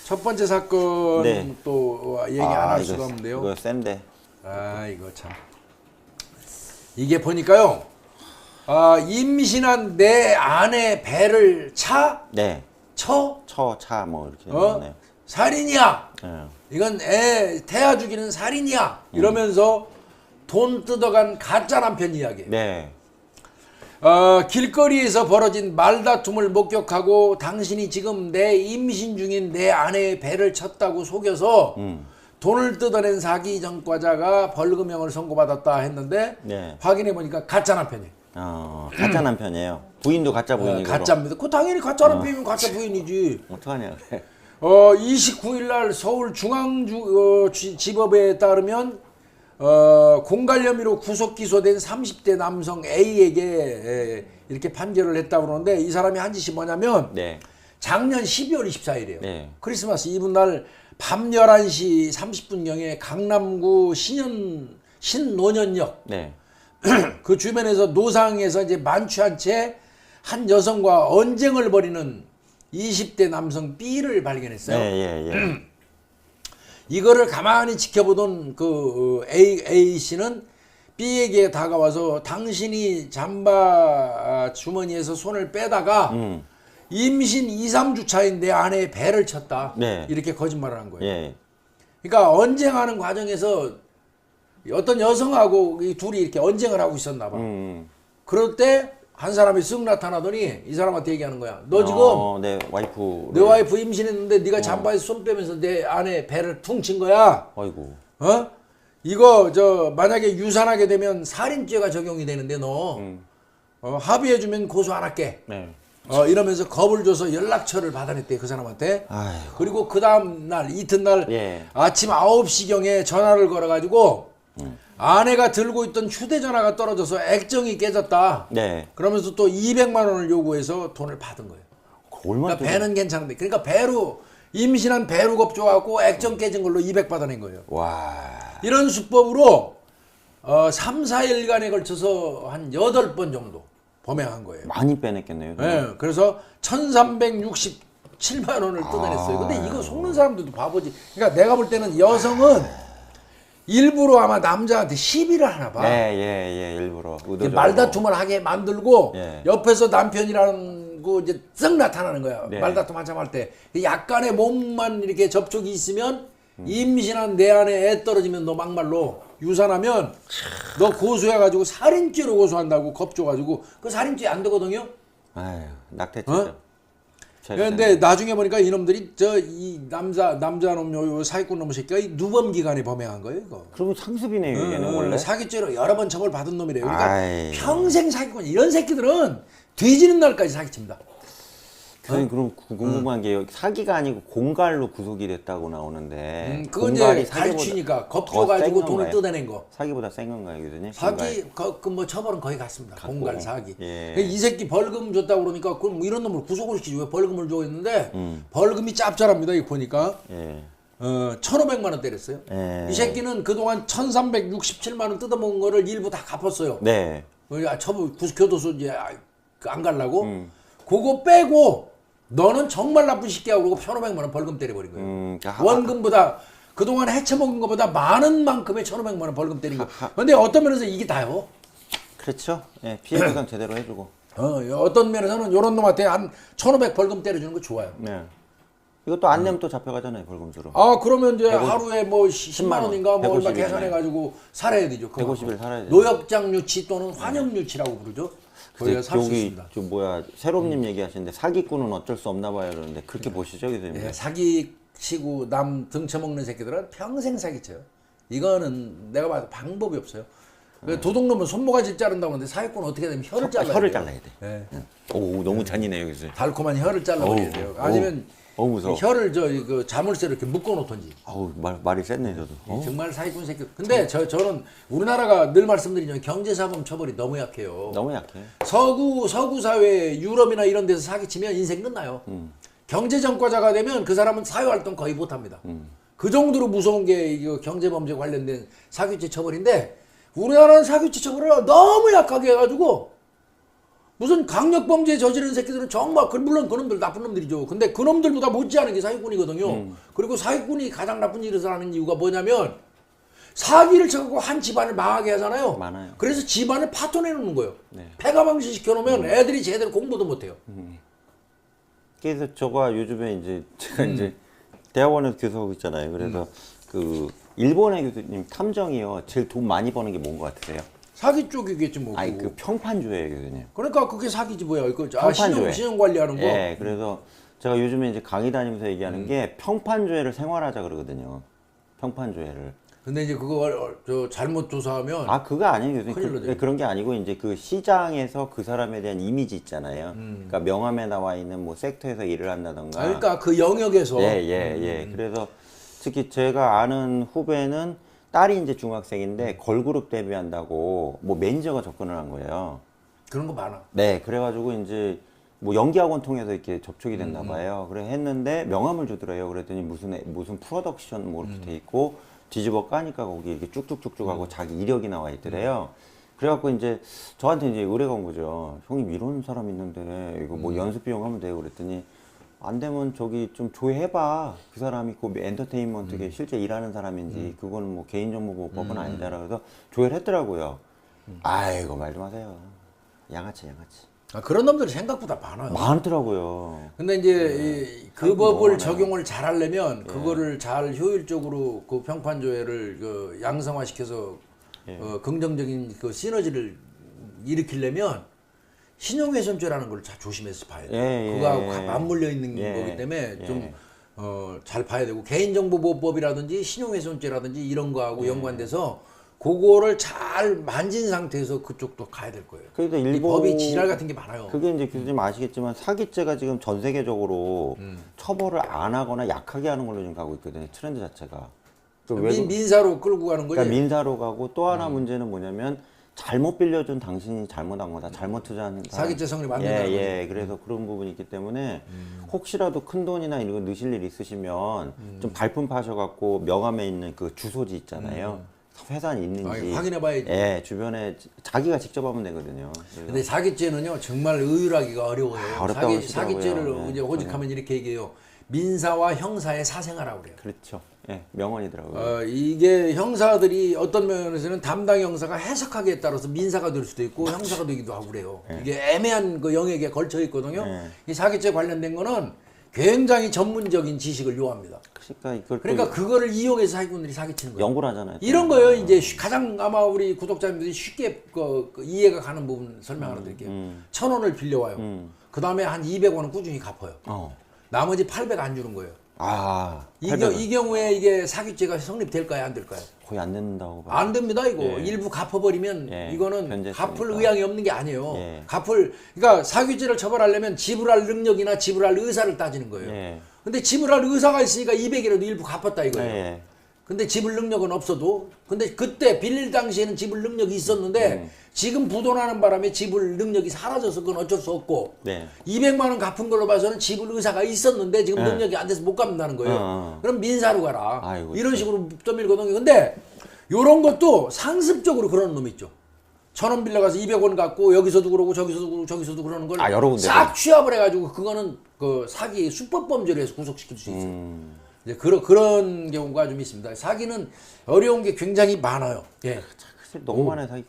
첫 번째 사건 네. 또 얘기 안 할 수가 없는데요. 이거 센데. 아 이거 참 이게 보니까요. 임신한 내 아내 배를 네. 쳐 차 뭐 이렇게. 네. 살인이야. 네. 이건 애 태아 죽이는 살인이야. 이러면서 돈 뜯어간 가짜 남편 이야기. 네. 길거리에서 벌어진 말다툼을 목격하고 당신이 지금 내 임신 중인 내 아내의 배를 쳤다고 속여서 돈을 뜯어낸 사기 전과자가 벌금형을 선고받았다 했는데 네. 확인해 보니까 가짜 남편이에요. 가짜 남편이에요. 부인도 가짜 부인이고. 가짜입니다. 그 당연히 가짜 남편이면 가짜 부인이지. 어떡하냐 그래. 29일 날 서울 중앙지법에 따르면 공갈 혐의로 구속 기소된 30대 남성 A에게 이렇게 판결을 했다고 그러는데 이 사람이 한 짓이 뭐냐면 네. 작년 12월 24일이에요. 네. 크리스마스 이브 날 밤 11시 30분경에 강남구 신논현역 네. 그 주변에서 노상에서 이제 만취한 채 한 여성과 언쟁을 벌이는 20대 남성 B를 발견했어요. 예. 이거를 가만히 지켜보던 그 A 씨는 B에게 다가와서 당신이 잠바 주머니에서 손을 빼다가 임신 2, 3주 차인 내 아내의 배를 쳤다. 네. 이렇게 거짓말을 한 거예요. 예. 그러니까 언쟁하는 과정에서 어떤 여성하고 이 둘이 이렇게 언쟁을 하고 있었나 봐. 그럴 때 한 사람이 쓱 나타나더니 이 사람한테 얘기하는 거야. 너 지금 네, 와이프. 내 와이프 임신했는데 네가 잠바에서 손 빼면서 내 아내 배를 퉁 친 거야. 아이고. 이거 만약에 유산하게 되면 살인죄가 적용이 되는데 너 합의해주면 고소 안 할게. 네. 이러면서 겁을 줘서 연락처를 받아냈대 그 사람한테. 아이고. 그리고 그 다음 날 이튿날 예. 아침 9시경에 전화를 걸어가지고 아내가 들고 있던 휴대전화가 떨어져서 액정이 깨졌다. 네. 그러면서 또 200만 원을 요구해서 돈을 받은 거예요. 얼마나 그러니까 배는 괜찮은데 그러니까 배로 임신한 배로 겁줘갖고 액정 깨진 걸로 200 받아낸 거예요. 와. 이런 수법으로 3, 4일간에 걸쳐서 한 8번 정도 범행한 거예요. 많이 빼냈겠네요. 네, 그래서 1367만 원을 뜯어냈어요. 근데 이거 속는 사람들도 바보지. 그러니까 내가 볼 때는 여성은 일부러 아마 남자한테 시비를 하나 봐. 예, 일부러. 의도적으로. 말다툼을 하게 만들고 예. 옆에서 남편이라는 거 이제 쓱 나타나는 거야. 네. 말다툼 한참 할 때. 약간의 몸만 이렇게 접촉이 있으면 임신한 내 안에 애 떨어지면 너 막말로 유산하면 너 고소해가지고 살인죄로 고소한다고 겁줘가지고 그 살인죄 안 되거든요. 아유, 낙태죄죠. 그런데 나중에 보니까 이놈들이 이 남자놈 요 사기꾼 놈 새끼가 이 누범 기간에 범행한 거예요 이거. 그러면 상습이네요, 얘는 원래. 사기죄로 여러 번 처벌 받은 놈이래요. 그러니까 아이. 평생 사기꾼 이런 새끼들은 뒤지는 날까지 사기칩니다. 선생님 그럼 궁금한 게 사기가 아니고 공갈로 구속이 됐다고 나오는데 그건 공갈이 이제 사기보다 갈취니까 더 겁줘가지고 센 돈을 건가요? 뜯어낸 거. 사기보다 센 건가요, 교수님? 사기 뭐 처벌은 거의 같습니다. 공갈 사기. 예. 이 새끼 벌금 줬다고 그러니까 그럼 이런 놈을 구속을 시키지 왜 벌금을 줘 했는데 벌금이 짭짤합니다. 이거 보니까. 예. 1,500만 원 때렸어요. 예. 이 새끼는 그동안 1,367만 원 뜯어먹은 거를 일부 다 갚았어요. 네. 처분 교도소 이제 안 가려고. 그거 빼고 너는 정말 나쁜 새끼야 그러고 1,500만 원 벌금 때려버린 거예요. 그러니까 원금보다 그동안 해쳐먹은 것보다 많은 만큼의 1,500만 원 벌금 때린 거. 근데 어떤 면에서 이게 다요. 그렇죠. 예, 피해 보상 제대로 해주고. 어떤 면에서는 요런 놈한테 한 1,500 벌금 때려주는 거 좋아요. 네. 이것도 안 내면 또 잡혀가잖아요, 벌금주로. 그러면 이제 하루에 뭐 10만 원인가 뭐 얼마 150일 계산해가지고 살아야 되죠. 150일 살아야 돼요. 노역장 유치 또는 환영 유치라고 부르죠. 거기가 살 수 여기 있습니다. 새롬님 얘기하시는데 사기꾼은 어쩔 수 없나 봐요 그러는데 그렇게 보시죠, 교수님? 예, 사기치고 남 등쳐먹는 새끼들은 평생 사기쳐요. 이거는 내가 봐도 방법이 없어요. 도둑놈은 손모가지 자른다고 하는데 사기꾼은 어떻게 되면 혀를 잘라야 혀를 돼요. 잘라야 돼. 예. 오, 너무 잔인해요, 교수님. 달콤한 혀를 잘라버려야 돼요. 아니면 무서워. 혀를 그 자물쇠로 이렇게 묶어놓던지. 어우, 말이 셌네, 저도. 정말 사기꾼 새끼. 근데 저는 우리나라가 늘 말씀드리지만 경제사범 처벌이 너무 약해요. 너무 약해. 서구 사회 유럽이나 이런 데서 사기치면 인생 끝나요. 경제전과자가 되면 그 사람은 사회활동 거의 못합니다. 그 정도로 무서운 게 이거 경제범죄 관련된 사기죄 처벌인데 우리나라는 사기죄 처벌을 너무 약하게 해가지고 무슨 강력범죄 저지른 새끼들은 정말 물론 그놈들 나쁜 놈들이죠. 근데 그놈들보다 못지않은 게 사기꾼이거든요. 그리고 사기꾼이 가장 나쁜 일을 하는 이유가 뭐냐면 사기를 쳐갖고 한 집안을 망하게 하잖아요. 많아요. 그래서 집안을 파토내 놓는 거예요. 네. 패가망신 시켜놓으면 애들이 제대로 공부도 못해요. 그래서 저가 요즘에 이제 제가 이제 대학원에서 교수하고 있잖아요. 그래서 그 일본의 교수님 탐정이요. 제일 돈 많이 버는 게 뭔 것 같으세요? 사기 쪽이겠지 뭐. 아니 그거. 그 평판조예요, 교수님. 그러니까 그게 사기지 뭐야. 이거 평판조회. 신용 관리하는 거. 예, 그래서 제가 요즘에 이제 강의 다니면서 얘기하는 게 평판조회를 생활하자 그러거든요. 평판조회를. 근데 이제 그거 저 잘못 조사하면 아, 그거 아니에요, 교수님. 큰일 나죠. 그런 게 아니고 이제 그 시장에서 그 사람에 대한 이미지 있잖아요. 그러니까 명함에 나와 있는 뭐 섹터에서 일을 한다던가. 그러니까 그 영역에서 예. 그래서 특히 제가 아는 후배는 딸이 이제 중학생인데 걸그룹 데뷔한다고 뭐 매니저가 접근을 한 거예요. 그런 거 많아. 네, 그래가지고 이제 뭐 연기학원 통해서 이렇게 접촉이 됐나 봐요. 그래 했는데 명함을 주더래요. 그랬더니 무슨 프로덕션 뭐 이렇게 돼 있고 뒤집어 까니까 거기 이렇게 쭉쭉쭉쭉 하고 자기 이력이 나와 있더래요. 그래갖고 이제 저한테 이제 의뢰가 온 거죠. 형님 이런 사람 있는데 이거 뭐 연습 비용 하면 돼요. 그랬더니 안 되면 저기 좀 조회해봐. 그 사람이 그 엔터테인먼트계 실제 일하는 사람인지 그거는 뭐 개인정보보호법은 아니잖아. 그래서 조회를 했더라고요. 아이고 말 좀 하세요. 양아치. 아, 그런 놈들이 생각보다 많아요. 많더라고요. 근데 이제 그 아이고, 법을 많아요. 적용을 잘 하려면 그거를 잘 효율적으로 그 평판조회를 그 양성화시켜서 긍정적인 그 시너지를 일으키려면 신용훼손죄라는 걸 잘 조심해서 봐야 돼요. 그거하고 맞물려 있는 거기 때문에 좀 잘 봐야 되고 개인정보보호법이라든지 신용훼손죄라든지 이런 거하고 연관돼서 그거를 잘 만진 상태에서 그쪽도 가야 될 거예요. 그래도 이 일본 법이 지랄 같은 게 많아요. 그게 이제 교수님 아시겠지만 사기죄가 지금 전 세계적으로 처벌을 안 하거나 약하게 하는 걸로 지금 가고 있거든요. 트렌드 자체가. 그 민사로 끌고 가는 거지. 그러니까 민사로 가고 또 하나 문제는 뭐냐면 잘못 빌려준 당신이 잘못한 거다. 잘못 투자한 사람. 사기죄 성립 안 된다는 예. 그래서 그런 부분이 있기 때문에 혹시라도 큰 돈이나 이런 거 넣으실 일 있으시면 좀 발품 파셔갖고 명함에 있는 그 주소지 있잖아요. 회사는 있는지 확인해봐야지. 예, 주변에 자기가 직접 하면 되거든요. 그래서 근데 사기죄는요 정말 의율하기가 어려워요. 어렵다고 하시더라고요. 사기죄를 네, 이제 호직하면 이렇게 얘기해요. 민사와 형사의 사생활이라고 그래요. 그렇죠. 예, 명언이더라고요. 이게 형사들이 어떤 면에서는 담당 형사가 해석하기에 따라서 민사가 될 수도 있고 형사가 되기도 하고 그래요. 이게 애매한 그 영역에 걸쳐 있거든요. 이 사기죄 관련된 거는 굉장히 전문적인 지식을 요합니다. 그러니까 이걸 그러니까 그거를 이용해서 사기꾼들이 사기치는 거예요. 연구를 하잖아요. 이런 거요. 이제 가장 아마 우리 구독자님들이 쉽게 그 이해가 가는 부분 설명 하나 드릴게요. 1,000원을 빌려와요. 그 다음에 한 200원은 꾸준히 갚아요. 나머지 800 안 주는 거예요. 아, 이 경우에 이게 사기죄가 성립될까요? 안 될까요? 거의 안 된다고 봐요. 안 됩니다, 이거. 예. 일부 갚아버리면 예, 이거는 변제했으니까. 갚을 의향이 없는 게 아니에요. 예. 그러니까 사기죄를 처벌하려면 지불할 능력이나 지불할 의사를 따지는 거예요. 예. 근데 지불할 의사가 있으니까 200이라도 일부 갚았다 이거예요. 예. 근데 지불 능력은 없어도 근데 그때 빌릴 당시에는 지불 능력이 있었는데 지금 부도나는 바람에 지불 능력이 사라져서 그건 어쩔 수 없고 네. 200만 원 갚은 걸로 봐서는 지불 의사가 있었는데 지금 능력이 안 돼서 못 갚는다는 거예요. 그럼 민사로 가라. 아이고, 이런 식으로 떠밀거든요. 근데 요런 것도 상습적으로 그러는 놈 있죠. 1,000원 빌려가서 200원 갚고 여기서도 그러고 저기서도 그러고 저기서도 그러는 걸 여러 군데 싹 취합을 해가지고 그거는 그 사기 수법범죄로 해서 구속시킬 수 있어요. 이제 그런 경우가 좀 있습니다. 사기는 어려운 게 굉장히 많아요. 예. 글쎄, 너무 많아요, 사기.